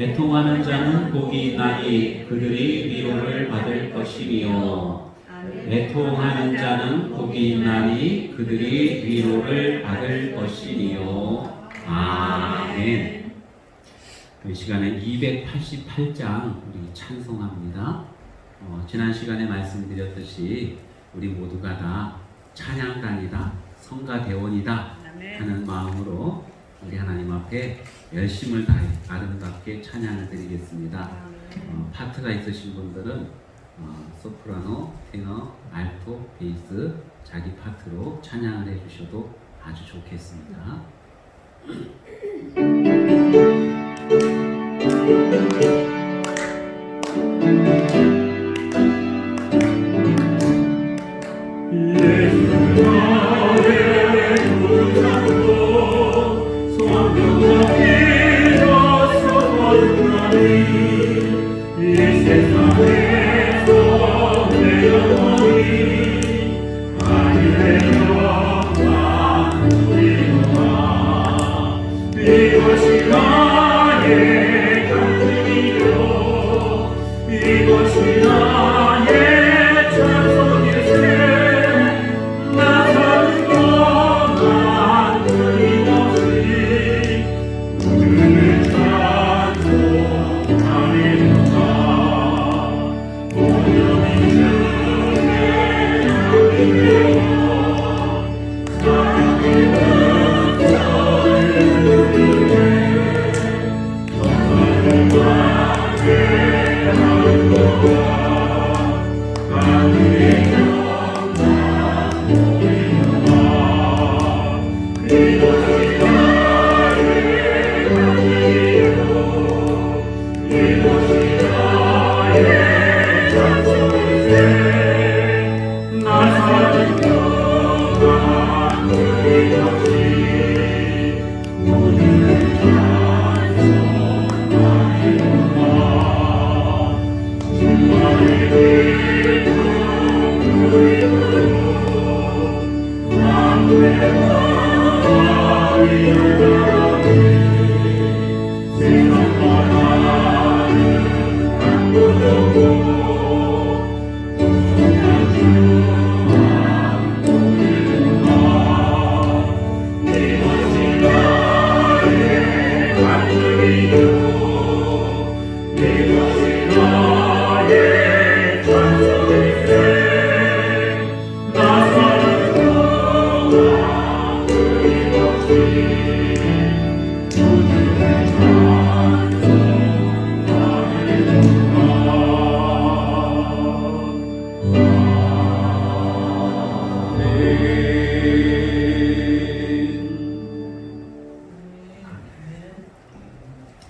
애통하는 자는 복이 있나니 그들이 위로를 받을 것이며 애통하는 자는 복이 있나니 그들이 위로를 받을 것이며 아멘. 이 시간에 288장 우리 찬송합니다. 지난 시간에 말씀드렸듯이 우리 모두가 다 찬양단이다, 성가대원이다 하는 마음으로 우리 하나님 앞에 열심을 다해 아름답게 찬양을 드리겠습니다. 파트가 있으신 분들은 소프라노, 테너, 알토, 베이스 자기 파트로 찬양을 해주셔도 아주 좋겠습니다.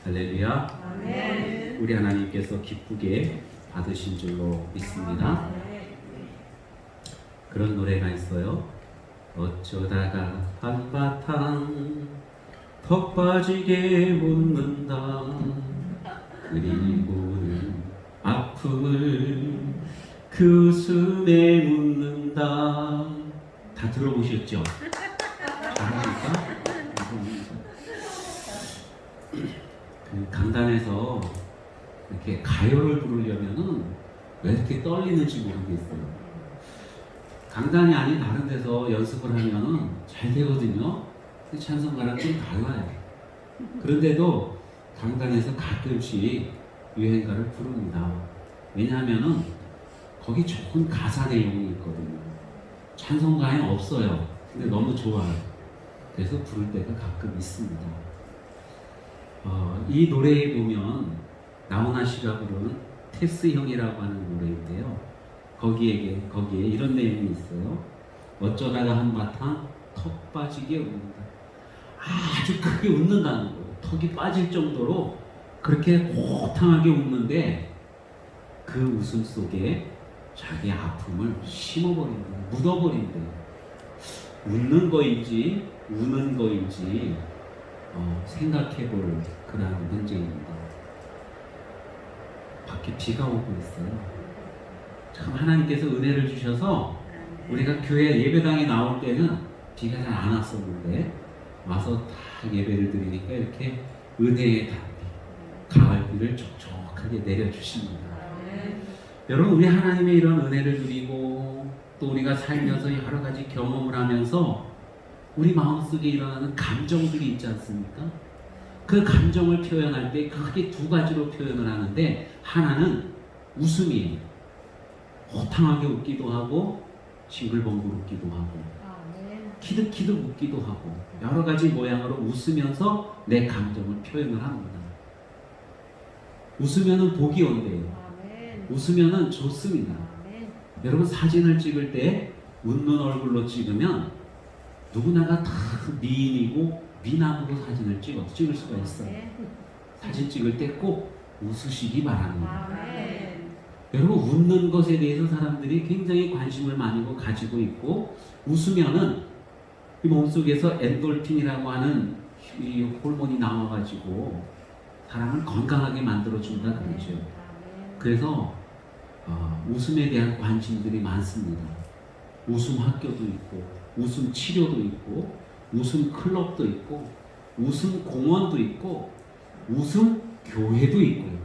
할렐루야. 아멘. 우리 하나님께서 기쁘게 받으신 줄로 믿습니다. 그런 노래가 있어요. 어쩌다가 한바탕 턱 빠지게 웃는다. 그리고는 아픔을 그 웃음에 묻는다. 다 들어보셨죠? 잘합니까? 그 강단에서 이렇게 가요를 부르려면은 왜 이렇게 떨리는지 모르겠어요. 강단이 아닌 다른 데서 연습을 하면은 잘 되거든요. 찬송가랑 좀 달라요. 그런데도 강단에서 가끔씩 유행가를 부릅니다. 왜냐하면은 거기 좋은 가사 내용이 있거든요. 찬송가에 없어요. 근데 너무 좋아요. 그래서 부를 때가 가끔 있습니다. 이 노래에 보면 나훈아 씨가 부른 테스 형이라고 하는 노래인데요. 거기에 이런 내용이 있어요. 어쩌다가 한바탕 턱 빠지게 웃는다. 아주 크게 웃는다는 거예요. 턱이 빠질 정도로 그렇게 호탕하게 웃는데 그 웃음 속에 자기 아픔을 심어버린다, 묻어버린다. 웃는 거인지 우는 거인지 생각해볼 그런 문제입니다. 밖에 비가 오고 있어요. 참 하나님께서 은혜를 주셔서 우리가 교회 예배당에 나올 때는 비가 잘 안 왔었는데 와서 다 예배를 드리니까 이렇게 은혜의 단비, 가을비를 촉촉하게 내려주십니다. 여러분, 우리 하나님의 이런 은혜를 누리고 또 우리가 살면서 여러 가지 경험을 하면서 우리 마음속에 일어나는 감정들이 있지 않습니까? 그 감정을 표현할 때 크게 두 가지로 표현을 하는데, 하나는 웃음이에요. 호탕하게 웃기도 하고 싱글벙글 웃기도 하고 키득키득 웃기도 하고 여러 가지 모양으로 웃으면서 내 감정을 표현을 합니다. 웃으면은 복이 온대요. 웃으면은 좋습니다. 여러분, 사진을 찍을 때 웃는 얼굴로 찍으면 누구나가 다 미인이고 미남으로 사진을 찍을 수가 있어요. 사진 찍을 때 꼭 웃으시기 바랍니다. 여러분, 웃는 것에 대해서 사람들이 굉장히 관심을 많이 가지고 있고, 웃으면은 이 몸속에서 엔돌핀이라고 하는 이 호르몬이 나와가지고 사람을 건강하게 만들어준다 그러죠. 그래서 웃음에 대한 관심들이 많습니다. 웃음 학교도 있고, 웃음 치료도 있고, 웃음 클럽도 있고, 웃음 공원도 있고, 웃음 교회도 있고요.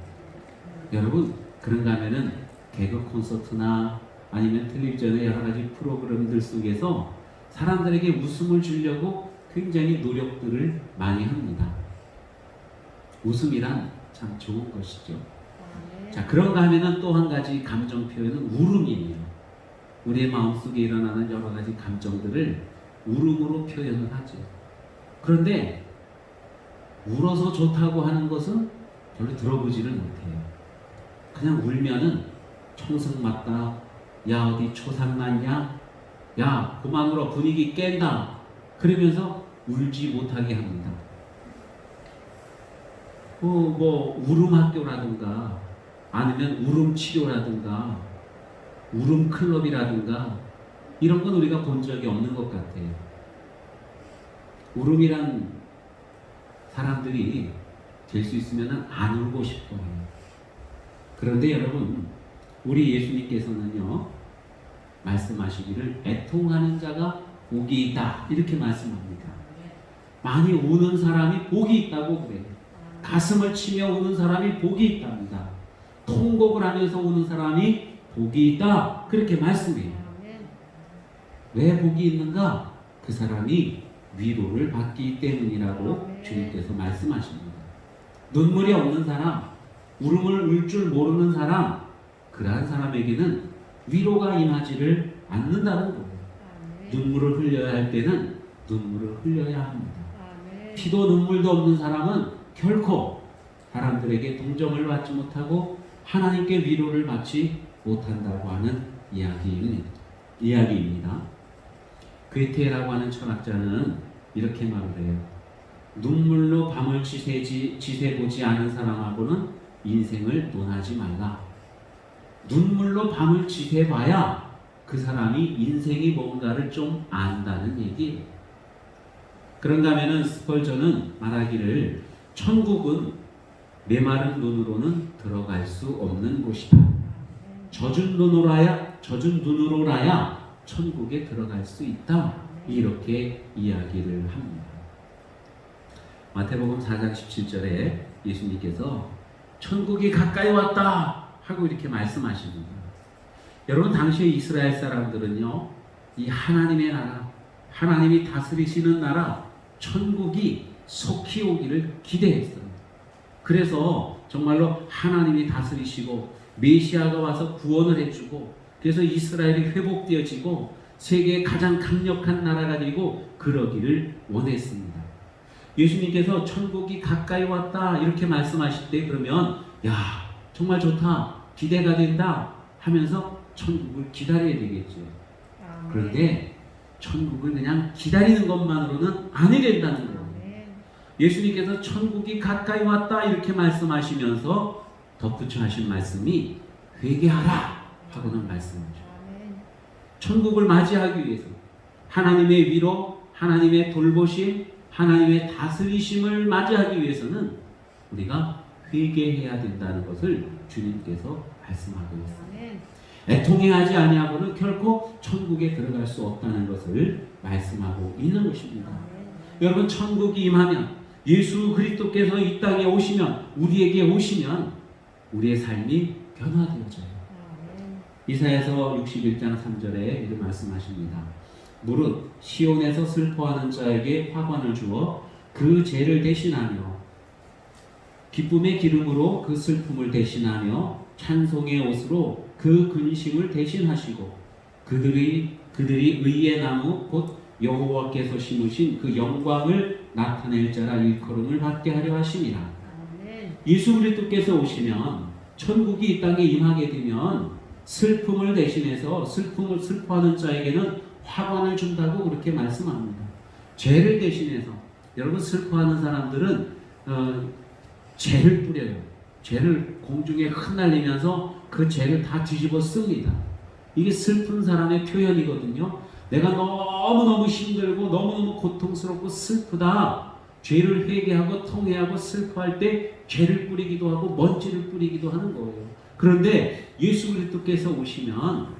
여러분, 그런가 하면은 개그 콘서트나 아니면 텔레비전의 여러 가지 프로그램들 속에서 사람들에게 웃음을 주려고 굉장히 노력들을 많이 합니다. 웃음이란 참 좋은 것이죠. 자, 그런가 하면은 또 한 가지 감정 표현은 울음이에요. 우리의 마음속에 일어나는 여러 가지 감정들을 울음으로 표현을 하죠. 그런데 울어서 좋다고 하는 것은 별로 들어보지를 못해요. 그냥 울면은 총성 맞다, 야 어디 초상 났냐, 야 그만 울어 분위기 깬다, 그러면서 울지 못하게 합니다. 뭐 울음 학교라든가 아니면 울음 치료라든가 울음 클럽이라든가 이런 건 우리가 본 적이 없는 것 같아요. 울음이란 사람들이 될 수 있으면 안 울고 싶어요. 그런데 여러분, 우리 예수님께서는요 말씀하시기를 애통하는 자가 복이 있다 이렇게 말씀합니다. 많이 우는 사람이 복이 있다고 그래요. 가슴을 치며 우는 사람이 복이 있답니다. 통곡을 하면서 우는 사람이 복이 있다 그렇게 말씀해요. 왜 복이 있는가? 그 사람이 위로를 받기 때문이라고 주님께서 말씀하십니다. 눈물이 없는 사람, 울음을 울 줄 모르는 사람, 그러한 사람에게는 위로가 임하지를 않는다는 거예요. 눈물을 흘려야 할 때는 눈물을 흘려야 합니다. 피도 눈물도 없는 사람은 결코 사람들에게 동정을 받지 못하고 하나님께 위로를 받지 못한다고 하는 이야기입니다. 괴테라고 하는 철학자는 이렇게 말을 해요. 눈물로 밤을 지새보지 않은 사람하고는 인생을 논하지 말라. 눈물로 밤을 지새봐야 그 사람이 인생이 뭔가를 좀 안다는 얘기예요. 그런가 하면은 스펄전은 말하기를 천국은 메마른 눈으로는 들어갈 수 없는 곳이다. 젖은 눈으로라야 천국에 들어갈 수 있다. 이렇게 이야기를 합니다. 마태복음 4장 17절에 예수님께서 천국이 가까이 왔다 하고 이렇게 말씀하십니다. 여러분, 당시에 이스라엘 사람들은요 이 하나님의 나라, 하나님이 다스리시는 나라 천국이 속히 오기를 기대했어요. 그래서 정말로 하나님이 다스리시고 메시아가 와서 구원을 해주고, 그래서 이스라엘이 회복되어지고 세계의 가장 강력한 나라가 되고 그러기를 원했습니다. 예수님께서 천국이 가까이 왔다 이렇게 말씀하실 때 그러면 야 정말 좋다, 기대가 된다 하면서 천국을 기다려야 되겠죠. 그런데 천국을 그냥 기다리는 것만으로는 아니 된다는 거예요. 예수님께서 천국이 가까이 왔다 이렇게 말씀하시면서 덧붙여 하신 말씀이 회개하라 하고는 말씀이죠. 천국을 맞이하기 위해서 하나님의 위로, 하나님의 돌보심, 하나님의 다스리심을 맞이하기 위해서는 우리가 회개해야 된다는 것을 주님께서 말씀하고 있습니다. 애통해하지 아니하고는 결코 천국에 들어갈 수 없다는 것을 말씀하고 있는 것입니다. 여러분, 천국이 임하면 예수 그리스도께서 이 땅에 오시면, 우리에게 오시면 우리의 삶이 변화되어져요. 이사야서 61장 3절에 이렇게 말씀하십니다. 무릇 시온에서 슬퍼하는 자에게 화관을 주어 그 죄를 대신하며 기쁨의 기름으로 그 슬픔을 대신하며 찬송의 옷으로 그 근심을 대신하시고 그들이 의의 나무 곧 여호와께서 심으신 그 영광을 나타낼 자라 일컬음을 받게 하려 하심이라. 예수 그리스도께서 오시면, 천국이 이 땅에 임하게 되면 슬픔을 대신해서 슬퍼하는 자에게는 화관을 준다고 그렇게 말씀합니다. 죄를 대신해서, 여러분 슬퍼하는 사람들은 죄를 뿌려요. 죄를 공중에 흩날리면서 그 죄를 다 뒤집어 씁니다. 이게 슬픈 사람의 표현이거든요. 내가 너무너무 힘들고 너무너무 고통스럽고 슬프다. 죄를 회개하고 통회하고 슬퍼할 때 죄를 뿌리기도 하고 먼지를 뿌리기도 하는 거예요. 그런데 예수 그리스도께서 오시면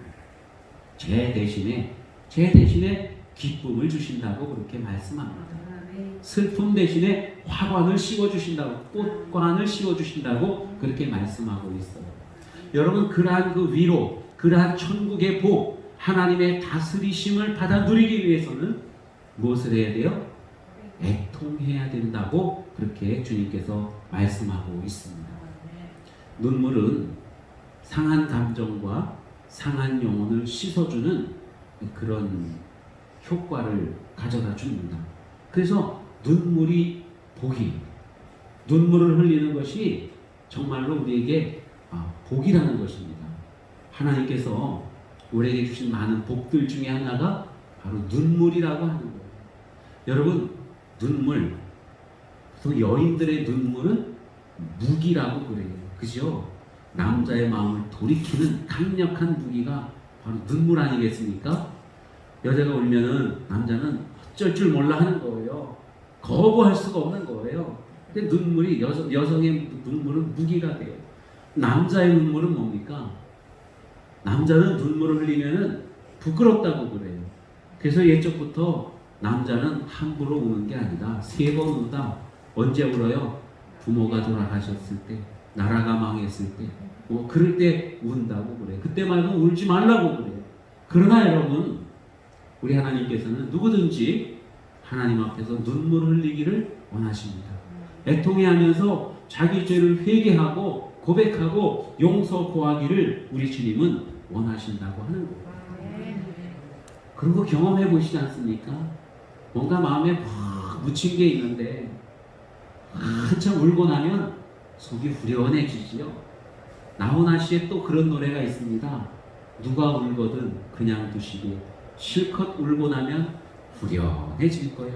죄 대신에 기쁨을 주신다고 그렇게 말씀합니다. 슬픔 대신에 화관을 씌워주신다고, 꽃관을 씌워주신다고 그렇게 말씀하고 있어요. 여러분, 그러한 그 위로, 그러한 천국의 복, 하나님의 다스리심을 받아 누리기 위해서는 무엇을 해야 돼요? 애통해야 된다고 그렇게 주님께서 말씀하고 있습니다. 눈물은 상한 감정과 상한 영혼을 씻어주는 그런 효과를 가져다 줍니다. 그래서 눈물이 복이, 눈물을 흘리는 것이 정말로 우리에게 복이라는 것입니다. 하나님께서 우리에게 주신 많은 복들 중에 하나가 바로 눈물이라고 하는 거예요. 여러분, 눈물, 또 여인들의 눈물은 무기라고 그래요. 그죠? 남자의 마음을 돌이키는 강력한 무기가 바로 눈물 아니겠습니까? 여자가 울면은 남자는 어쩔 줄 몰라 하는 거예요. 거부할 수가 없는 거예요. 근데 눈물이, 여성의 눈물은 무기가 돼요. 남자의 눈물은 뭡니까? 남자는 눈물을 흘리면은 부끄럽다고 그래요. 그래서 옛적부터 남자는 함부로 우는 게 아니라 3번 운다. 언제 울어요? 부모가 돌아가셨을 때, 나라가 망했을 때, 그럴 때 운다고 그래요. 그때 말고 울지 말라고 그래요. 그러나 여러분, 우리 하나님께서는 누구든지 하나님 앞에서 눈물 흘리기를 원하십니다. 애통해하면서 자기 죄를 회개하고 고백하고 용서 구하기를 우리 주님은 원하신다고 하는 거예요. 그런 거 경험해 보시지 않습니까? 뭔가 마음에 막 묻힌 게 있는데 한참 울고 나면 속이 후련해지지요. 나훈아 씨의 또 그런 노래가 있습니다. 누가 울거든 그냥 두시게 실컷 울고 나면 후련해질 거야.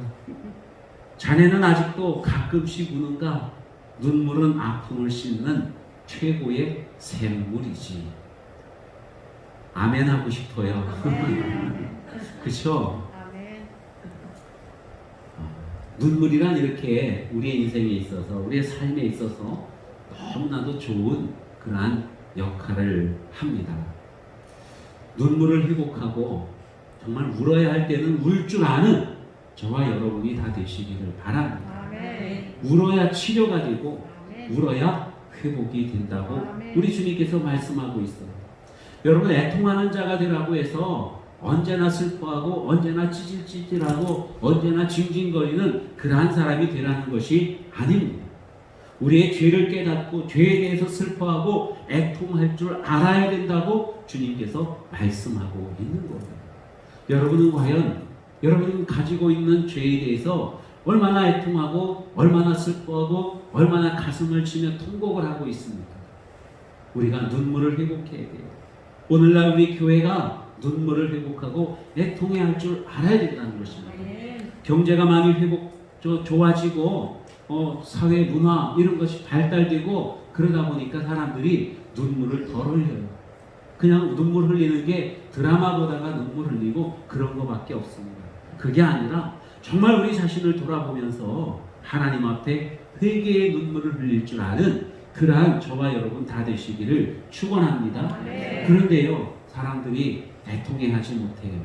자네는 아직도 가끔씩 우는가? 눈물은 아픔을 씻는 최고의 샘물이지. 아멘 하고 싶어요. 그렇죠? 눈물이란 이렇게 우리의 인생에 있어서, 우리의 삶에 있어서 너무나도 좋은 그러한 역할을 합니다. 눈물을 회복하고 정말 울어야 할 때는 울 줄 아는 저와 여러분이 다 되시기를 바랍니다. 울어야 치료가 되고 울어야 회복이 된다고 우리 주님께서 말씀하고 있어요. 여러분, 애통하는 자가 되라고 해서 언제나 슬퍼하고 언제나 찌질찌질하고 언제나 징징거리는 그러한 사람이 되라는 것이 아닙니다. 우리의 죄를 깨닫고 죄에 대해서 슬퍼하고 애통할 줄 알아야 된다고 주님께서 말씀하고 있는 거예요. 여러분은 과연 여러분이 가지고 있는 죄에 대해서 얼마나 애통하고 얼마나 슬퍼하고 얼마나 가슴을 치며 통곡을 하고 있습니까? 우리가 눈물을 회복해야 돼요. 오늘날 우리 교회가 눈물을 회복하고 애통해야 할 줄 알아야 된다는 것입니다. 경제가 많이 좋아지고 사회 문화 이런 것이 발달되고 그러다 보니까 사람들이 눈물을 덜 흘려요. 그냥 눈물 흘리는 게 드라마보다가 눈물 흘리고 그런 거밖에 없습니다. 그게 아니라 정말 우리 자신을 돌아보면서 하나님 앞에 회개의 눈물을 흘릴 줄 아는 그러한 저와 여러분 다 되시기를 축원합니다. 그런데요, 사람들이 애통해하지 못해요.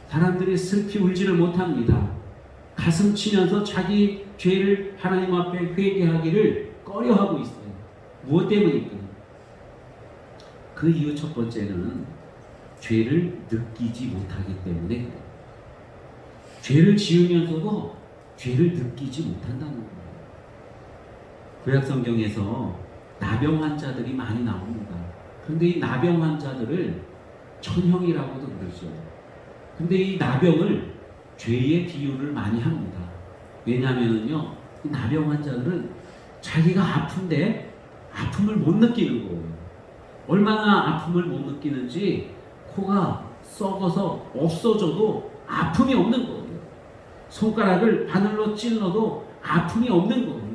사람들이 슬피 울지를 못합니다. 가슴 치면서 자기 죄를 하나님 앞에 회개하기를 꺼려하고 있어요. 무엇 때문일까? 그 이유 첫 번째는 죄를 느끼지 못하기 때문에 그래요. 죄를 지으면서도 죄를 느끼지 못한다는 거예요. 구약 성경에서 나병 환자들이 많이 나옵니다. 그런데 이 나병 환자들을 천형이라고도 그러죠. 근데 이 나병을 죄의 비유를 많이 합니다. 왜냐하면요, 이 나병 환자들은 자기가 아픈데 아픔을 못 느끼는 거예요. 얼마나 아픔을 못 느끼는지 코가 썩어서 없어져도 아픔이 없는 거예요. 손가락을 바늘로 찔러도 아픔이 없는 거예요.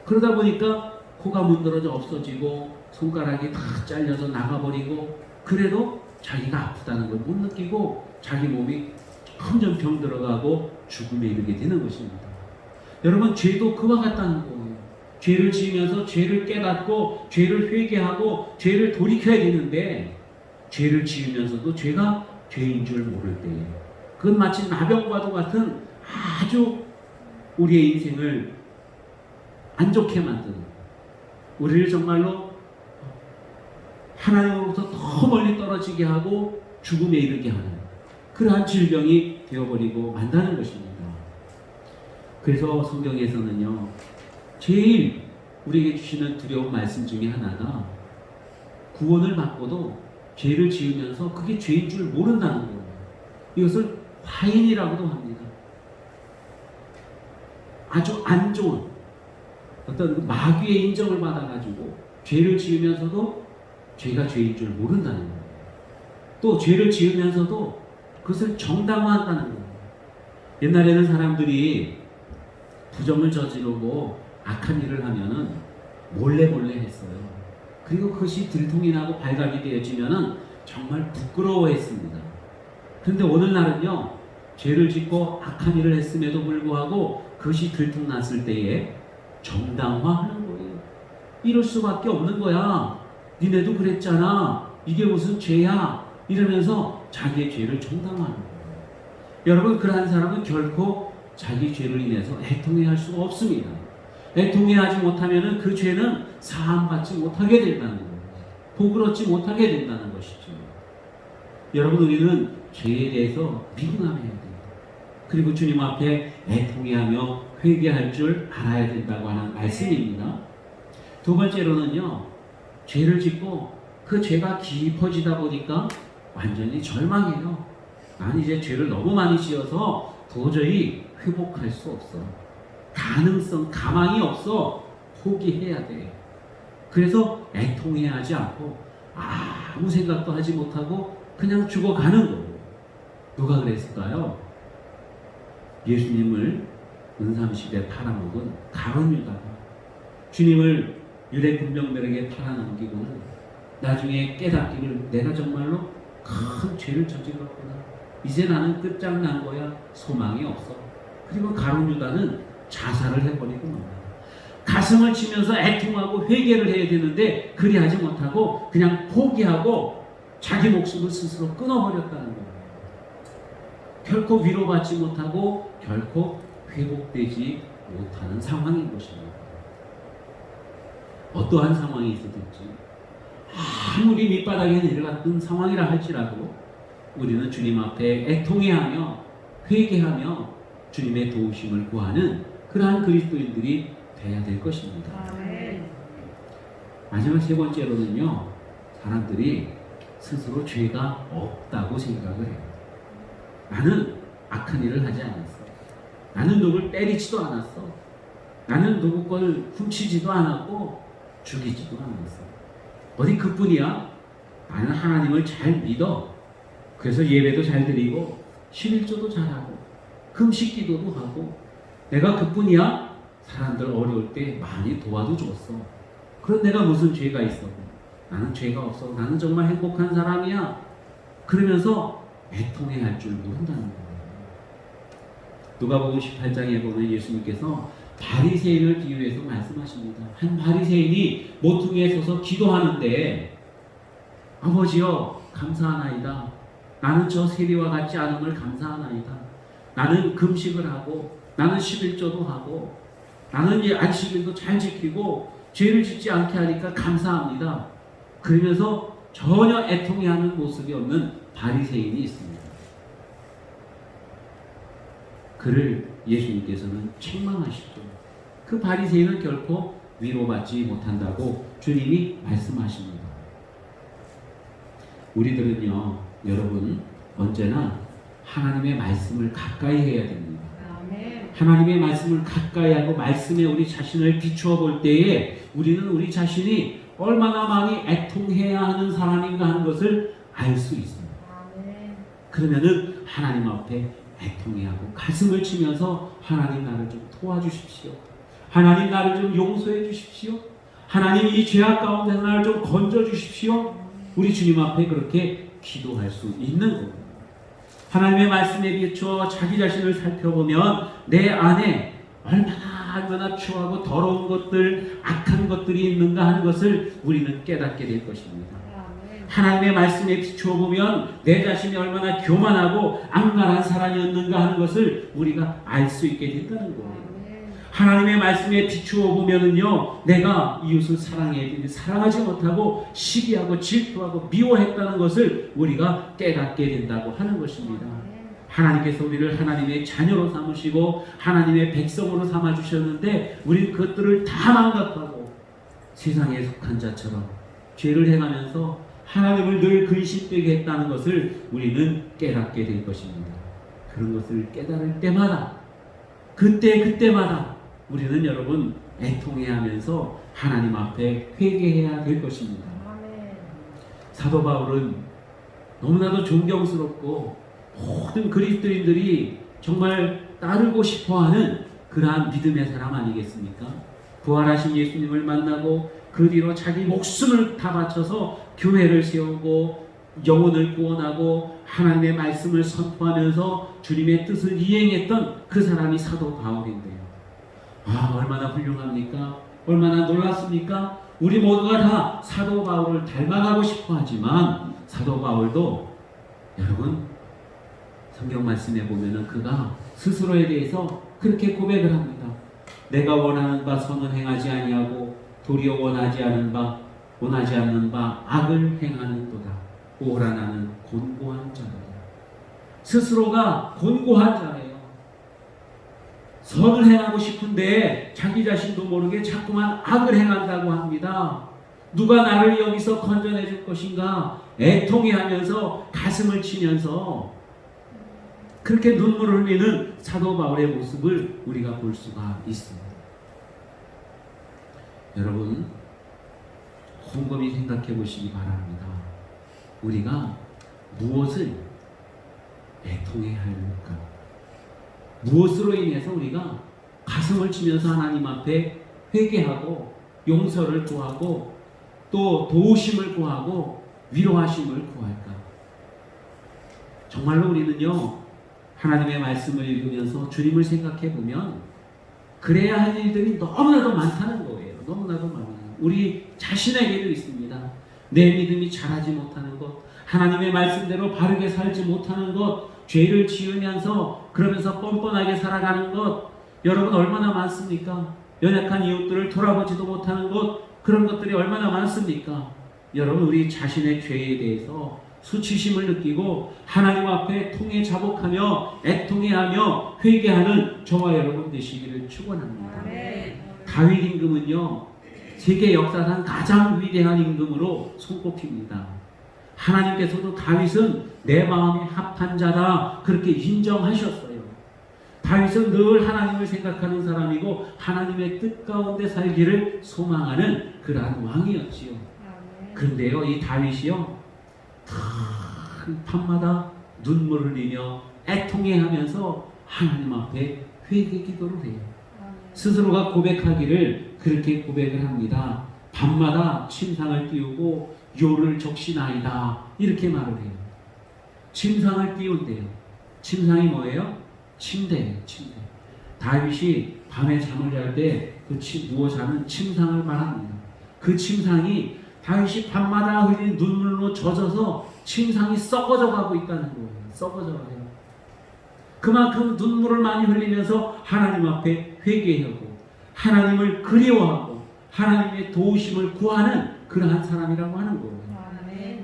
그러다 보니까 코가 문드러져 없어지고 손가락이 다 잘려서 나가버리고, 그래도 자기가 아프다는 걸 못 느끼고 자기 몸이 점점 병들어가고 죽음에 이르게 되는 것입니다. 여러분, 죄도 그와 같다는 거예요. 죄를 지으면서 죄를 깨닫고 죄를 회개하고 죄를 돌이켜야 되는데, 죄를 지으면서도 죄가 죄인 줄 모를 때에 그건 마치 나병과도 같은 아주 우리의 인생을 안 좋게 만드는, 우리를 정말로 하나님으로부터 더 멀리 떨어지게 하고 죽음에 이르게 하는 그러한 질병이 되어버리고 만다는 것입니다. 그래서 성경에서는요, 제일 우리에게 주시는 두려운 말씀 중에 하나가 구원을 받고도 죄를 지으면서 그게 죄인 줄 모른다는 거예요. 이것을 화인이라고도 합니다. 아주 안 좋은 어떤 마귀의 인정을 받아가지고 죄를 지으면서도 죄가 죄인 줄 모른다는 거예요. 또 죄를 지으면서도 그것을 정당화한다는 거예요. 옛날에는 사람들이 부정을 저지르고 악한 일을 하면은 몰래 했어요. 그리고 그것이 들통이 나고 발각이 되어지면은 정말 부끄러워했습니다. 그런데 오늘날은요, 죄를 짓고 악한 일을 했음에도 불구하고 그것이 들통났을 때에 정당화하는 거예요. 이럴 수밖에 없는 거야. 니네도 그랬잖아. 이게 무슨 죄야? 이러면서 자기의 죄를 정당화하는 거예요. 여러분, 그러한 사람은 결코 자기 죄를 인해서 애통해할 수가 없습니다. 애통해하지 못하면 그 죄는 사함받지 못하게 된다는 거예요. 복을 얻지 못하게 된다는 것이죠. 여러분, 우리는 죄에 대해서 민감해야 돼요. 그리고 주님 앞에 애통해하며 회개할 줄 알아야 된다고 하는 말씀입니다. 두 번째로는요, 죄를 짓고 그 죄가 깊어지다 보니까 완전히 절망해요. 난 이제 죄를 너무 많이 지어서 도저히 회복할 수 없어. 가망이 없어. 포기해야 돼. 그래서 애통해야 하지 않고 아무 생각도 하지 못하고 그냥 죽어가는 거예요. 누가 그랬을까요? 예수님을 은삼십에 팔아먹은 가룟 유다가 주님을 유대 군병들에게 팔아넘기고는 나중에 깨닫기를 내가 정말로 큰 죄를 저질렀구나. 이제 나는 끝장난 거야. 소망이 없어. 그리고 가룟 유다는 자살을 해버리고 맙니다. 가슴을 치면서 애통하고 회개를 해야 되는데 그리하지 못하고 그냥 포기하고 자기 목숨을 스스로 끊어버렸다는 거예요. 결코 위로받지 못하고 결코 회복되지 못하는 상황인 것입니다. 어떠한 상황이 있었든지 아무리 밑바닥에 내려갔던 상황이라 할지라도 우리는 주님 앞에 애통해하며 회개하며 주님의 도우심을 구하는 그러한 그리스도인들이 돼야 될 것입니다. 마지막 세 번째로는요, 사람들이 스스로 죄가 없다고 생각을 해요. 나는 악한 일을 하지 않았어. 나는 누굴 때리지도 않았어. 나는 누구 걸 훔치지도 않았고 죽이지도 않았어. 어디 그뿐이야? 나는 하나님을 잘 믿어. 그래서 예배도 잘 드리고 11조도 잘하고 금식 기도도 하고 내가 그뿐이야? 사람들 어려울 때 많이 도와도 줬어. 그럼 내가 무슨 죄가 있어? 나는 죄가 없어. 나는 정말 행복한 사람이야. 그러면서 애통해 할 줄 모른다는 거예요. 누가복음 18장에 보면 예수님께서 바리새인을 비유해서 말씀하십니다. 한 바리새인이 모퉁이에 서서 기도하는데 아버지여 감사하나이다. 나는 저 세리와 같지 않음을 감사하나이다. 나는 금식을 하고 나는 11조도 하고 나는 이 안식일도 잘 지키고 죄를 짓지 않게 하니까 감사합니다. 그러면서 전혀 애통해하는 모습이 없는 바리새인이 있습니다. 그를 예수님께서는 책망하시죠. 그 바리새인은 결코 위로받지 못한다고 주님이 말씀하십니다. 우리들은요, 여러분 언제나 하나님의 말씀을 가까이 해야 됩니다. 하나님의 말씀을 가까이 하고 말씀에 우리 자신을 비추어 볼 때에 우리는 우리 자신이 얼마나 많이 애통해야 하는 사람인가 하는 것을 알 수 있습니다. 그러면은 하나님 앞에 애통해하고 가슴을 치면서 하나님 나를 좀 도와주십시오. 하나님 나를 좀 용서해 주십시오. 하나님 이 죄악 가운데 나를 좀 건져 주십시오. 우리 주님 앞에 그렇게 기도할 수 있는 겁니다. 하나님의 말씀에 비추어 자기 자신을 살펴보면 내 안에 얼마나 추하고 더러운 것들, 악한 것들이 있는가 하는 것을 우리는 깨닫게 될 것입니다. 하나님의 말씀에 비추어 보면 내 자신이 얼마나 교만하고 앙간한 사람이었는가 하는 것을 우리가 알 수 있게 된다는 거예요. 하나님의 말씀에 비추어 보면은요, 내가 이웃을 사랑하지 못하고 시기하고 질투하고 미워했다는 것을 우리가 깨닫게 된다고 하는 것입니다. 하나님께서 우리를 하나님의 자녀로 삼으시고 하나님의 백성으로 삼아 주셨는데 우리는 그것들을 다 망각하고 세상에 속한 자처럼 죄를 행하면서 하나님을 늘 근심되게 했다는 것을 우리는 깨닫게 될 것입니다. 그런 것을 깨달을 때마다 그때마다 우리는 여러분 애통해야 하면서 하나님 앞에 회개해야 될 것입니다. 사도 바울은 너무나도 존경스럽고 모든 그리스도인들이 정말 따르고 싶어하는 그러한 믿음의 사람 아니겠습니까? 부활하신 예수님을 만나고 그 뒤로 자기 목숨을 다 바쳐서 교회를 세우고 영혼을 구원하고 하나님의 말씀을 선포하면서 주님의 뜻을 이행했던 그 사람이 사도 바울인데요. 얼마나 훌륭합니까? 얼마나 놀랍습니까? 우리 모두가 다 사도 바울을 닮아가고 싶어 하지만 사도 바울도 여러분 성경 말씀에 보면은 그가 스스로에 대해서 그렇게 고백을 합니다. 내가 원하는 바 선은 행하지 아니하고 도리어 원하지 않는 바 악을 행하는도다. 오라 나는 곤고한 자라. 스스로가 곤고한 자예요. 선을 행하고 싶은데 자기 자신도 모르게 자꾸만 악을 행한다고 합니다. 누가 나를 여기서 건져내 줄 것인가 애통해하면서 가슴을 치면서 그렇게 눈물을 흘리는 사도 바울의 모습을 우리가 볼 수가 있습니다. 여러분 곰곰이 생각해 보시기 바랍니다. 우리가 무엇을 애통해야 할까? 무엇으로 인해서 우리가 가슴을 치면서 하나님 앞에 회개하고 용서를 구하고 또 도우심을 구하고 위로하심을 구할까? 정말로 우리는요 하나님의 말씀을 읽으면서 주님을 생각해 보면 그래야 할 일들이 너무나도 많다는 거예요. 너무나도 많아요. 우리 자신에게도 있습니다. 내 믿음이 자라지 못하는 것, 하나님의 말씀대로 바르게 살지 못하는 것, 죄를 지으면서 그러면서 뻔뻔하게 살아가는 것, 여러분 얼마나 많습니까? 연약한 이웃들을 돌아보지도 못하는 것, 그런 것들이 얼마나 많습니까? 여러분 우리 자신의 죄에 대해서 수치심을 느끼고 하나님 앞에 통해 자복하며 애통해하며 회개하는 저와 여러분 되시기를 축원합니다. 다윗 임금은요 세계 역사상 가장 위대한 임금으로 손꼽힙니다. 하나님께서도 다윗은 내 마음에 합한 자다 그렇게 인정하셨어요. 다윗은 늘 하나님을 생각하는 사람이고 하나님의 뜻 가운데 살기를 소망하는 그러한 왕이었지요. 그런데요 이 다윗이요 밤마다 눈물을 흘리며 애통해하면서 하나님 앞에 회개 기도를 해요. 스스로가 고백하기를 그렇게 고백을 합니다. 밤마다 침상을 띄우고 요를 적시나이다 이렇게 말을 해요. 침상을 띄운대요. 침상이 뭐예요? 침대예요. 침대. 다윗이 밤에 잠을 잘 때 그 누워 자는 침상을 말합니다. 그 침상이 다윗이 밤마다 흘린 눈물로 젖어서 침상이 썩어져 가고 있다는 거예요. 썩어져 가요. 그만큼 눈물을 많이 흘리면서 하나님 앞에 회개하고 하나님을 그리워하고 하나님의 도우심을 구하는 그러한 사람이라고 하는 거예요.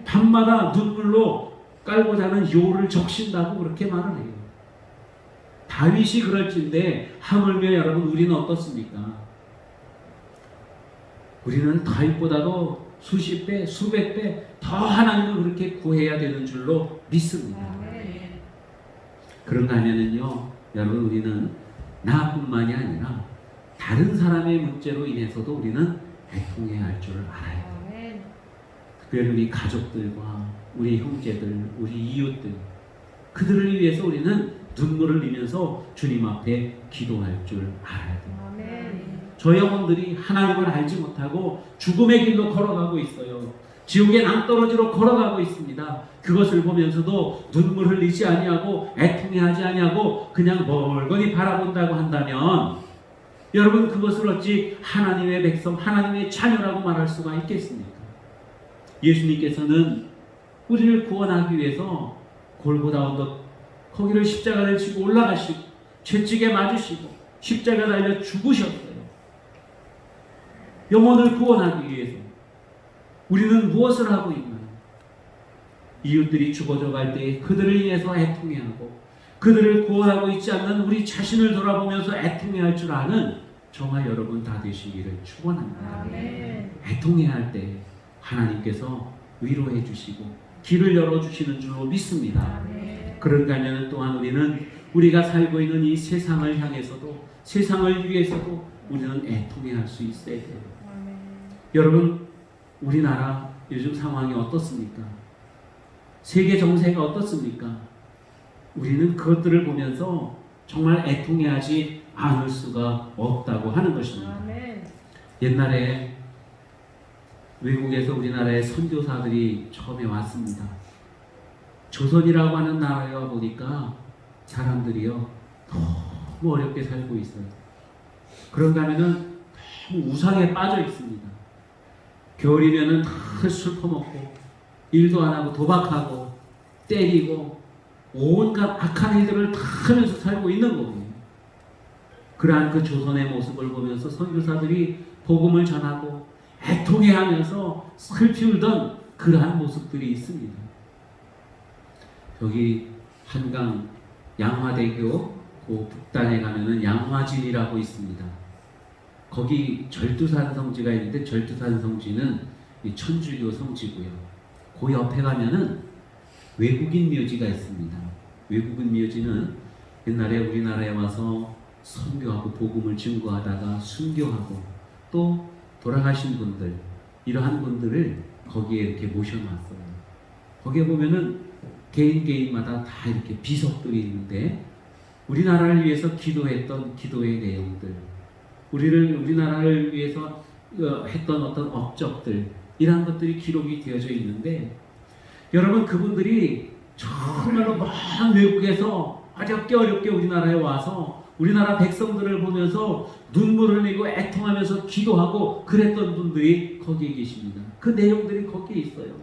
밤마다 눈물로 깔고 자는 요를 적신다고 그렇게 말을 해요. 다윗이 그럴진데 하물며 여러분 우리는 어떻습니까? 우리는 다윗보다도 수십 배, 수백 배 더 하나님을 그렇게 구해야 되는 줄로 믿습니다. 그런가 하면은요, 여러분 우리는 나뿐만이 아니라 다른 사람의 문제로 인해서도 우리는 애통해야 할 줄을 알아야 돼요. 특별히 우리 가족들과 우리 형제들, 우리 이웃들, 그들을 위해서 우리는 눈물을 흘리면서 주님 앞에 기도할 줄 알아야 돼요. 저 영혼들이 하나님을 알지 못하고 죽음의 길로 걸어가고 있어요. 지옥의 낭떠러지로 걸어가고 있습니다. 그것을 보면서도 눈물 흘리지 아니하고 애통해하지 아니하고 그냥 멀거니 바라본다고 한다면 여러분 그것을 어찌 하나님의 백성, 하나님의 자녀라고 말할 수가 있겠습니까? 예수님께서는 우리를 구원하기 위해서 골고다 언덕 거기를 십자가를 지고 올라가시고 채찍에 맞으시고 십자가 달려 죽으셨어요. 영혼을 구원하기 위해서 우리는 무엇을 하고 있나요? 이웃들이 죽어져 갈 때 그들을 위해서 애통해하고 그들을 구원하고 있지 않는 우리 자신을 돌아보면서 애통해할 줄 아는 저와 여러분 다 되시기를 축원합니다. 애통해야 할 때 하나님께서 위로해 주시고 길을 열어주시는 줄로 믿습니다. 그런가 하면 또한 우리는 우리가 살고 있는 이 세상을 향해서도 세상을 위해서도 우리는 애통해야 할 수 있어야 돼요. 여러분 우리나라 요즘 상황이 어떻습니까? 세계 정세가 어떻습니까? 우리는 그것들을 보면서 정말 애통해하지 않을 수가 없다고 하는 것입니다. 옛날에 외국에서 우리나라에 선교사들이 처음에 왔습니다. 조선이라고 하는 나라에 와 보니까 사람들이요 너무 어렵게 살고 있어요. 그런가 하면은 너무 우상에 빠져 있습니다. 겨울이면은 다 술 퍼먹고 일도 안 하고 도박하고 때리고 온갖 악한 일들을 다 하면서 살고 있는 거예요. 그러한 그 조선의 모습을 보면서 선교사들이 복음을 전하고 애통해하면서 슬피 울던 그러한 모습들이 있습니다. 여기 한강 양화대교 그 북단에 가면은 양화진이라고 있습니다. 거기 절두산 성지가 있는데 절두산 성지는 이 천주교 성지고요. 그 옆에 가면은 외국인 묘지가 있습니다. 외국인 묘지는 옛날에 우리나라에 와서 선교하고 복음을 증거하다가 순교하고 또 돌아가신 분들 이러한 분들을 거기에 이렇게 모셔놨어요. 거기에 보면은 개인마다 다 이렇게 비석들이 있는데 우리나라를 위해서 기도했던 기도의 내용들, 우리나라를 위해서 했던 어떤 업적들 이러한 것들이 기록이 되어져 있는데 여러분 그분들이 정말로 먼 외국에서 어렵게 우리나라에 와서 우리나라 백성들을 보면서 눈물을 흘리고 애통하면서 기도하고 그랬던 분들이 거기에 계십니다. 그 내용들이 거기에 있어요.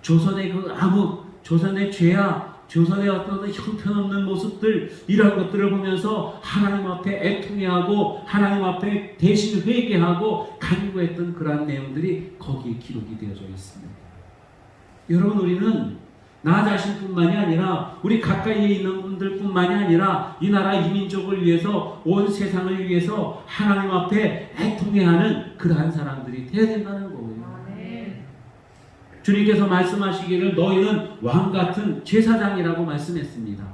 조선의 그 암흑, 조선의 죄악, 조선의 어떤 형편없는 모습들 이런 것들을 보면서 하나님 앞에 애통해하고 하나님 앞에 대신 회개하고 간구했던 그러한 내용들이 거기에 기록이 되어져 있습니다. 여러분 우리는 나 자신뿐만이 아니라 우리 가까이에 있는 분들뿐만이 아니라 이 나라 이민족을 위해서 온 세상을 위해서 하나님 앞에 애통해하는 그러한 사람들이 되어야 된다는 거예요. 주님께서 말씀하시기를 너희는 왕같은 제사장이라고 말씀했습니다.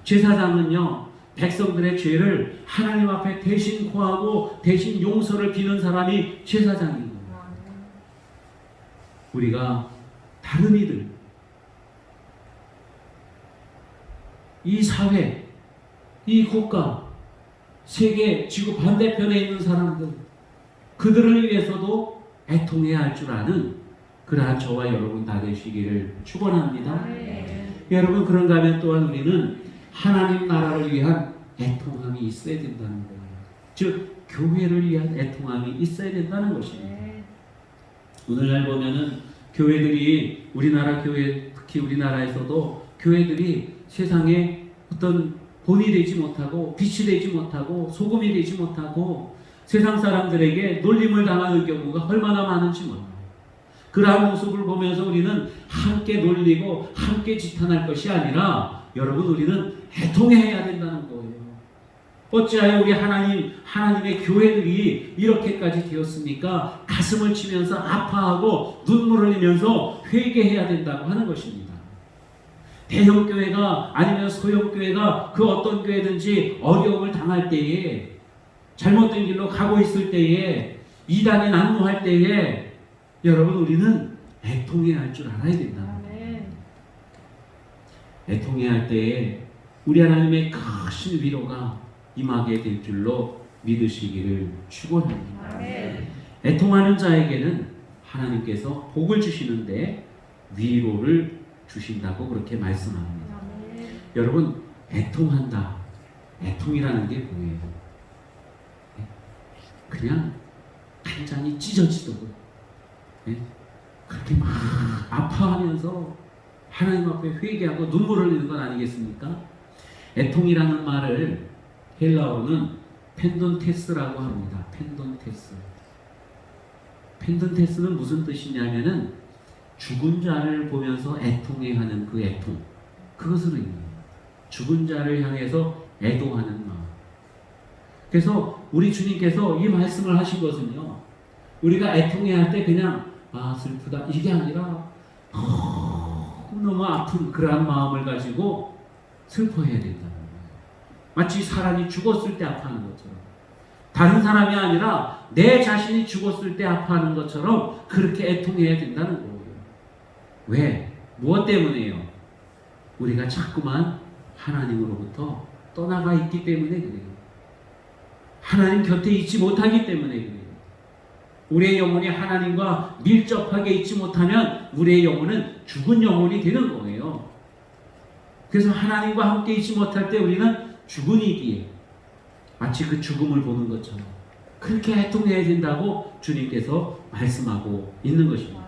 제사장은요 백성들의 죄를 하나님 앞에 대신 고하고 대신 용서를 비는 사람이 제사장입니다. 우리가 다른 이들 이 사회, 이 국가, 세계, 지구 반대편에 있는 사람들 그들을 위해서도 애통해야 할 줄 아는 그러한 저와 여러분 다 되시기를 축원합니다. 여러분 그런가 하면 또한 우리는 하나님 나라를 위한 애통함이 있어야 된다는 거예요. 즉 교회를 위한 애통함이 있어야 된다는 것입니다. 오늘날 보면은 교회들이 우리나라 교회 특히 우리나라에서도 교회들이 세상에 어떤 본이 되지 못하고 빛이 되지 못하고 소금이 되지 못하고 세상 사람들에게 놀림을 당하는 경우가 얼마나 많은지 몰라요. 그러한 모습을 보면서 우리는 함께 놀리고 함께 지탄할 것이 아니라 여러분 우리는 애통해야 된다는 거예요. 어찌하여 우리 하나님의 교회들이 이렇게까지 되었습니까? 가슴을 치면서 아파하고 눈물을 흘리면서 회개해야 된다고 하는 것입니다. 대형교회가 아니면 소형교회가 그 어떤 교회든지 어려움을 당할 때에 잘못된 길로 가고 있을 때에 이단이 난무할 때에 여러분 우리는 애통해야 할 줄 알아야 된다. 애통해야 할 때에 우리 하나님의 크신 위로가 임하게 될 줄로 믿으시기를 축원합니다. 애통하는 자에게는 하나님께서 복을 주시는데 위로를 주신다고 그렇게 말씀합니다. 여러분 애통한다. 애통이라는 게 뭐예요? 그냥 간장이 찢어지도록 그렇게 막 아파하면서 하나님 앞에 회개하고 눈물을 흘리는 건 아니겠습니까? 애통이라는 말을 헬라어는 펜돈테스라고 합니다. 펜돈테스. 펜돈테스는 무슨 뜻이냐면은 죽은 자를 보면서 애통해하는 그 애통. 그것을 의미해요. 죽은 자를 향해서 애도하는 마음. 그래서 우리 주님께서 이 말씀을 하신 것은요. 우리가 애통해야 할 때 그냥 슬프다 이게 아니라 너무 아픈 그러한 마음을 가지고 슬퍼해야 된다는 거예요. 마치 사람이 죽었을 때 아파하는 것처럼 다른 사람이 아니라 내 자신이 죽었을 때 아파하는 것처럼 그렇게 애통해야 된다는 거예요. 왜? 무엇 때문에요? 우리가 자꾸만 하나님으로부터 떠나가 있기 때문에 그래요. 하나님 곁에 있지 못하기 때문에 그래요. 우리의 영혼이 하나님과 밀접하게 있지 못하면 우리의 영혼은 죽은 영혼이 되는 거예요. 그래서 하나님과 함께 있지 못할 때 우리는 죽은 이기에 마치 그 죽음을 보는 것처럼 그렇게 애통해야 된다고 주님께서 말씀하고 있는 것입니다.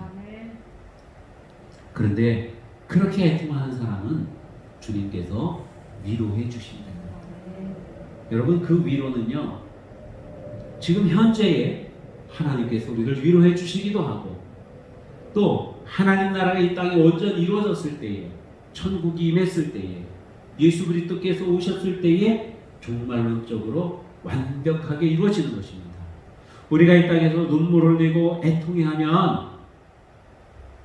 그런데 그렇게 애통하는 사람은 주님께서 위로해 주신다. 여러분 그 위로는요. 지금 현재에 하나님께서 우리를 위로해 주시기도 하고 또 하나님 나라가 이 땅에 온전히 이루어졌을 때에 천국이 임했을 때에 예수 그리스도께서 오셨을 때에 종말론적으로 완벽하게 이루어지는 것입니다. 우리가 이 땅에서 눈물을 흘리고 애통해하면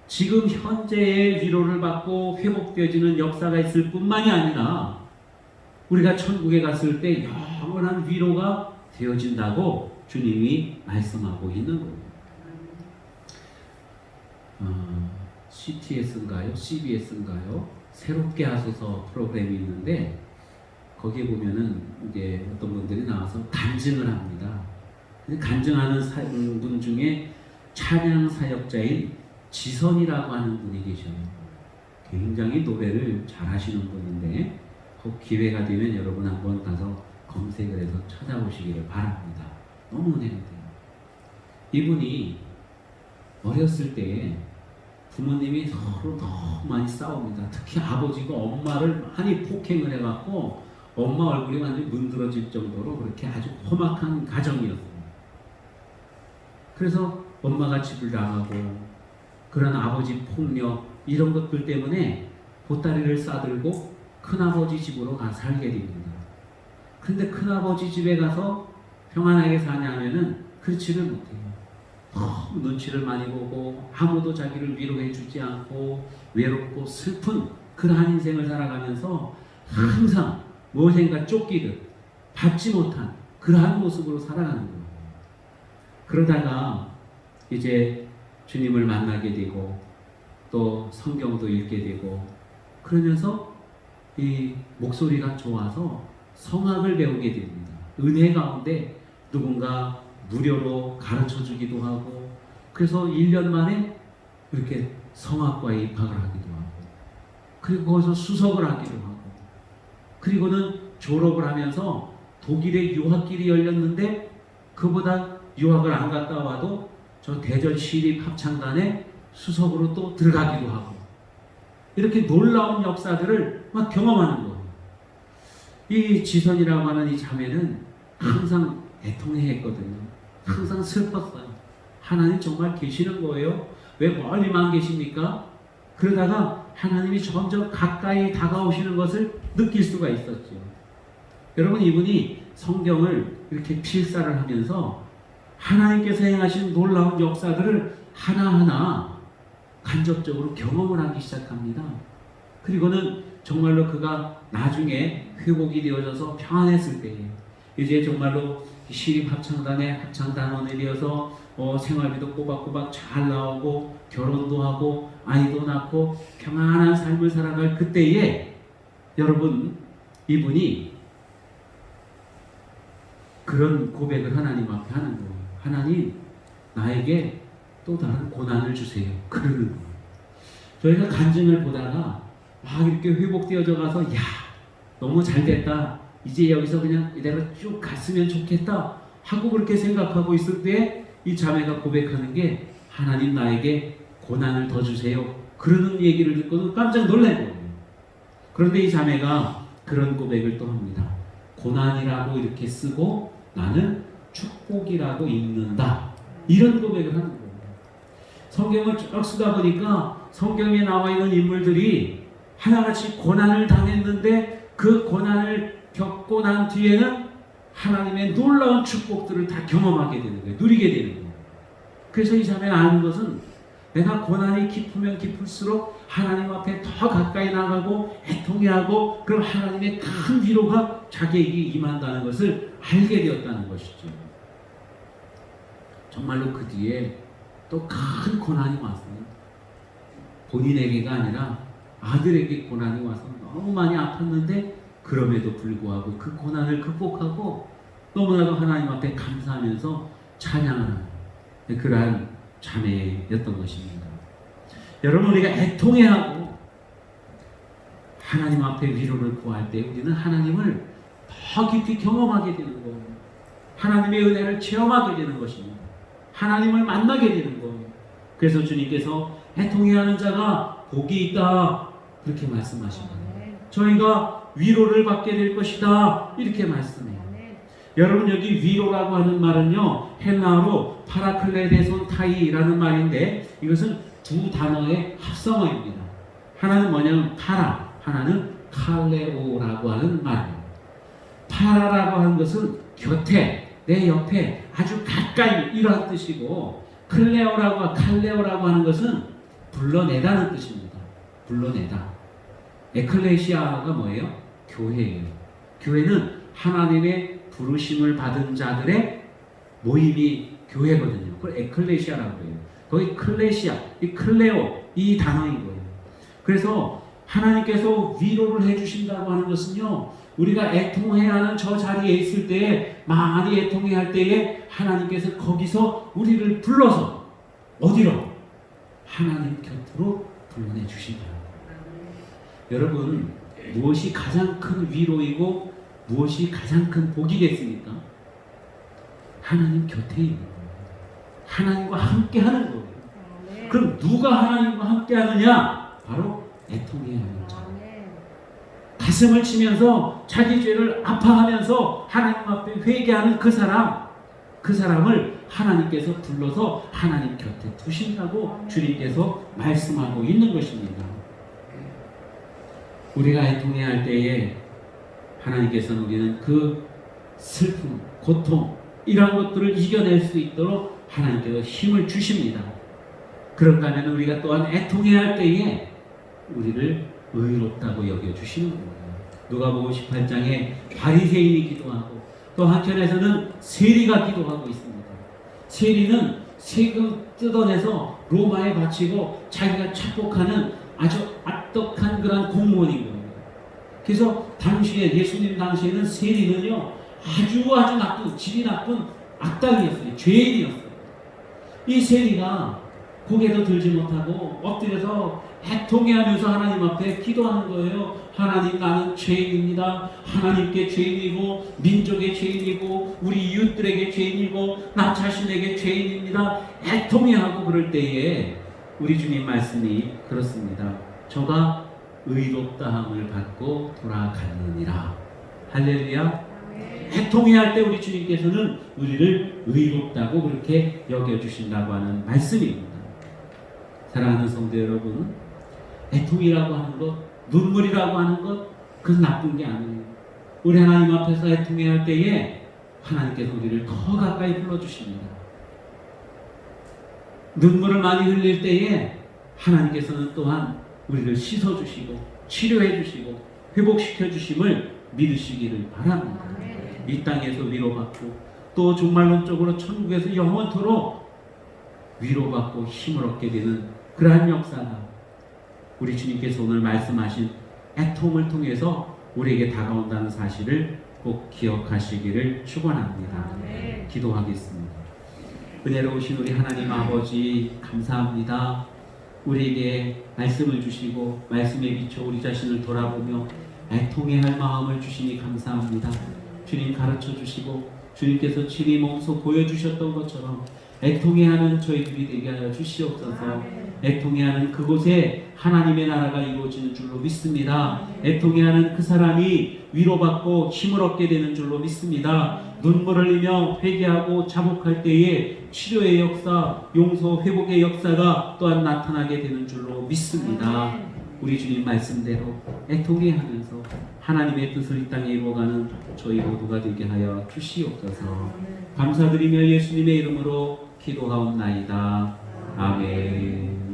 지금 현재의 위로를 받고 회복되어지는 역사가 있을 뿐만이 아니라 우리가 천국에 갔을 때 영원한 위로가 되어진다고 주님이 말씀하고 있는 거예요. CTS인가요? CBS인가요? 새롭게 하소서 프로그램이 있는데 거기에 보면은 이제 어떤 분들이 나와서 간증을 합니다. 간증하는 분 중에 찬양 사역자인 지선이라고 하는 분이 계셔요. 굉장히 노래를 잘하시는 분인데 꼭 기회가 되면 여러분 한번 가서 검색을 해서 찾아보시기를 바랍니다. 너무 은혜가 돼요. 이분이 어렸을 때 부모님이 서로 너무 많이 싸웁니다. 특히 아버지가 엄마를 많이 폭행을 해갖고 엄마 얼굴이 완전히 문드러질 정도로 그렇게 아주 험악한 가정이었어요. 그래서 엄마가 집을 나가고 그런 아버지 폭력 이런 것들 때문에 보따리를 싸들고 큰아버지 집으로 가 살게 됩니다. 그런데 큰아버지 집에 가서 평안하게 사냐면은 그렇지를 못해요. 눈치를 많이 보고 아무도 자기를 위로해 주지 않고 외롭고 슬픈 그러한 인생을 살아가면서 항상 무엇인가 쫓기듯 받지 못한 그러한 모습으로 살아가는 거예요. 그러다가 이제 주님을 만나게 되고 또 성경도 읽게 되고 그러면서 이 목소리가 좋아서 성악을 배우게 됩니다. 은혜 가운데 누군가 무료로 가르쳐 주기도 하고 그래서 1년 만에 이렇게 성악과에 입학을 하기도 하고 그리고 거기서 수석을 하기도 하고 그리고는 졸업을 하면서 독일에 유학길이 열렸는데 그보다 유학을 안 갔다 와도 저 대전 시립 합창단에 수석으로 또 들어가기도 하고 이렇게 놀라운 역사들을 막 경험하는 거예요. 이 지선이라고 하는 이 자매는 항상 애통해했거든요. 항상 슬펐어요. 하나님 정말 계시는 거예요? 왜 멀리만 계십니까? 그러다가 하나님이 점점 가까이 다가오시는 것을 느낄 수가 있었죠. 여러분, 이분이 성경을 이렇게 필사를 하면서 하나님께서 행하신 놀라운 역사들을 하나하나 간접적으로 경험을 하기 시작합니다. 그리고는 정말로 그가 나중에 회복이 되어져서 평안했을 때에 이제 정말로 시립합창단의 합창단원이 되어서 생활비도 꼬박꼬박 잘 나오고 결혼도 하고 아이도 낳고 평안한 삶을 살아갈 그때에 여러분, 이분이 그런 고백을 하나님 앞에 하는 거예요. 하나님, 나에게 또 다른 고난을 주세요. 그러는 거예요. 저희가 간증을 보다가 막 이렇게 회복되어져 가서 야, 너무 잘 됐다. 이제 여기서 그냥 이대로 쭉 갔으면 좋겠다 하고 그렇게 생각하고 있을 때 이 자매가 고백하는 게 하나님, 나에게 고난을 더 주세요. 그러는 얘기를 듣고는 깜짝 놀란 거예요. 그런데 이 자매가 그런 고백을 또 합니다. 고난이라고 이렇게 쓰고 나는 축복이라고 읽는다. 이런 고백을 하는 거예요. 성경을 쭉 쓰다 보니까 성경에 나와 있는 인물들이 하나같이 고난을 당했는데 그 고난을 겪고 난 뒤에는 하나님의 놀라운 축복들을 다 경험하게 되는 거예요. 누리게 되는 거예요. 그래서 이 자매가 아는 것은 내가 고난이 깊으면 깊을수록 하나님 앞에 더 가까이 나가고 애통해하고 그럼 하나님의 큰 위로가 자기에게 임한다는 것을 알게 되었다는 것이죠. 정말로 그 뒤에 또 큰 고난이 왔어요. 본인에게가 아니라 아들에게 고난이 와서 너무 많이 아팠는데 그럼에도 불구하고 그 고난을 극복하고 너무나도 하나님 앞에 감사하면서 찬양하는 그러한 자매였던 것입니다. 여러분, 우리가 애통해하고 하나님 앞에 위로를 구할 때 우리는 하나님을 더 깊이 경험하게 되는 거예요. 하나님의 은혜를 체험하게 되는 것입니다. 하나님을 만나게 되는 거예요. 그래서 주님께서 애통해하는 자가 복이 있다 그렇게 말씀하십니다. 저희가 위로를 받게 될 것이다 이렇게 말씀해요. 여러분, 여기 위로라고 하는 말은요, 헬라어로 파라클레데손 타이라는 말인데 이것은 두 단어의 합성어입니다. 하나는 뭐냐면 파라, 하나는 칼레오라고 하는 말이에요. 파라라고 하는 것은 곁에, 내 옆에, 아주 가까이 이런 뜻이고 칼레오라고 하는 것은 불러내다는 뜻입니다. 불러내다. 에클레시아가 뭐예요? 교회예요. 교회는 하나님의 부르심을 받은 자들의 모임이 교회거든요. 그걸 에클레시아라고 해요. 거기 클레시아, 이 클레오, 이 단어인 거예요. 그래서 하나님께서 위로를 해주신다고 하는 것은요, 우리가 애통해야 하는 저 자리에 있을 때에, 많이 애통해야 할 때에 하나님께서 거기서 우리를 불러서 어디로? 하나님 곁으로 불러내 주신다. 여러분, 무엇이 가장 큰 위로이고 무엇이 가장 큰 복이겠습니까? 하나님 곁에 있는 거예요. 하나님과 함께 하는 거예요. 그럼 누가 하나님과 함께 하느냐? 바로 애통해야 하는 자. 가슴을 치면서 자기 죄를 아파하면서 하나님 앞에 회개하는 그 사람을 하나님께서 불러서 하나님 곁에 두신다고 주님께서 말씀하고 있는 것입니다. 우리가 애통해야 할 때에 하나님께서는 우리는 그 슬픔, 고통 이러한 것들을 이겨낼 수 있도록 하나님께서 힘을 주십니다. 그런가 하면 우리가 또한 애통해야 할 때에 우리를 의롭다고 여겨주시는 거예요. 누가복음 18장에 바리새인이 기도하고 또 한편에서는 세리가 기도하고 있습니다. 세리는 세금 뜯어내서 로마에 바치고 자기가 착복하는 아주 악독한 그런 공무원인 거예요. 그래서 당시에 예수님 당시에는 세리는요 아주 나쁜, 질이 나쁜 악당이었어요. 죄인이었어요. 이 세리가 고개도 들지 못하고 엎드려서 애통해하면서 하나님 앞에 기도하는 거예요. 하나님, 나는 죄인입니다. 하나님께 죄인이고 민족의 죄인이고 우리 이웃들에게 죄인이고 나 자신에게 죄인입니다. 애통해하고 그럴 때에 우리 주님 말씀이 그렇습니다. 저가 의롭다함을 받고 돌아갔느니라 할렐루야. 애통해야 할 때 우리 주님께서는 우리를 의롭다고 그렇게 여겨주신다고 하는 말씀입니다. 사랑하는 성도 여러분, 애통이라고 하는 것, 눈물이라고 하는 것, 그것은 나쁜 게 아니에요. 우리 하나님 앞에서 애통해야 할 때에 하나님께서 우리를 더 가까이 불러주십니다. 눈물을 많이 흘릴 때에 하나님께서는 또한 우리를 씻어주시고 치료해주시고 회복시켜주심을 믿으시기를 바랍니다. 이 땅에서 위로받고 또 종말론적으로 천국에서 영원토록 위로받고 힘을 얻게 되는 그러한 역사가 우리 주님께서 오늘 말씀하신 애통을 통해서 우리에게 다가온다는 사실을 꼭 기억하시기를 축원합니다. 기도하겠습니다. 은혜로우신 우리 하나님 아버지 감사합니다. 우리에게 말씀을 주시고 말씀에 비춰 우리 자신을 돌아보며 애통해야 할 마음을 주시니 감사합니다. 주님 가르쳐 주시고 주님께서 친히 몸소 보여주셨던 것처럼 애통해야 하는 저희들이 되게 하여 주시옵소서. 애통해야 하는 그곳에 하나님의 나라가 이루어지는 줄로 믿습니다. 애통해야 하는 그 사람이 위로받고 힘을 얻게 되는 줄로 믿습니다. 눈물을 흘리며 회개하고 자복할 때에 치료의 역사, 용서, 회복의 역사가 또한 나타나게 되는 줄로 믿습니다. 우리 주님 말씀대로 애통해 하면서 하나님의 뜻을 이 땅에 이루어가는 저희 모두가 되게 하여 주시옵소서. 감사드리며 예수님의 이름으로 기도하옵나이다. 아멘.